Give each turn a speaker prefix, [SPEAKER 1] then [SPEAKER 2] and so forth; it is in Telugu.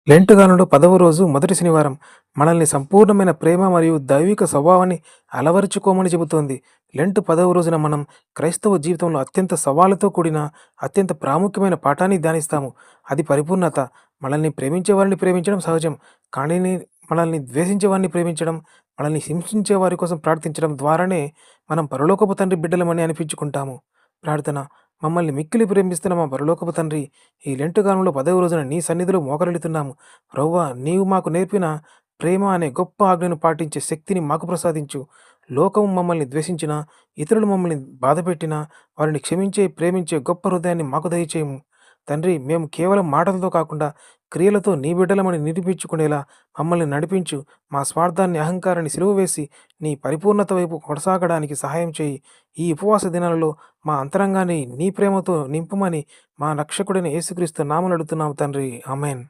[SPEAKER 1] లెంటుగానుడు 10వ రోజు మొదటి శనివారం మనల్ని సంపూర్ణమైన ప్రేమ మరియు దైవిక స్వభావాన్ని అలవరుచుకోమని చెబుతోంది. లెంట్ 10వ రోజున మనం క్రైస్తవ జీవితంలో అత్యంత సవాలుతో కూడిన అత్యంత ప్రాముఖ్యమైన పాఠాన్ని ధ్యానిస్తాము. అది పరిపూర్ణత. మనల్ని ప్రేమించే వారిని ప్రేమించడం సహజం. కానీ మనల్ని ద్వేషించే వారిని ప్రేమించడం, మనల్ని హింసించే వారి కోసం ప్రార్థించడం ద్వారానే మనం పరలోకపు తండ్రి బిడ్డలమని అనిపించుకుంటాము. ప్రార్థన. మమ్మల్ని మిక్కిలి ప్రేమిస్తున్న మా పరలోకపు తండ్రి, ఈ లెంటుగానంలో 10వ రోజున నీ సన్నిధిలో మోకరిల్లుతున్నాము. ప్రభువా, నీవు మాకు నేర్పిన ప్రేమ అనే గొప్ప ఆజ్ఞను పాటించే శక్తిని మాకు ప్రసాదించు. లోకం మమ్మల్ని ద్వేషించినా, ఇతరులు మమ్మల్ని బాధపెట్టినా, వారిని క్షమించే, ప్రేమించే గొప్ప హృదయాన్ని మాకు దయచేయము. తండ్రి, మేము కేవలం మాటలతో కాకుండా క్రియలతో నీ బిడ్డలమని నిరూపించుకునేలా మమ్మల్ని నడిపించు. మా స్వార్థాన్ని, అహంకారాన్ని సిలువ వేసి నీ పరిపూర్ణత వైపు కొనసాగడానికి సహాయం చేయి. ఈ ఉపవాస దినాలలో మా అంతరంగాన్ని నీ ప్రేమతో నింపుమని మా రక్షకుడైన యేసుక్రీస్తు నామమున అడుగుతున్నాము తండ్రి. ఆమేన్.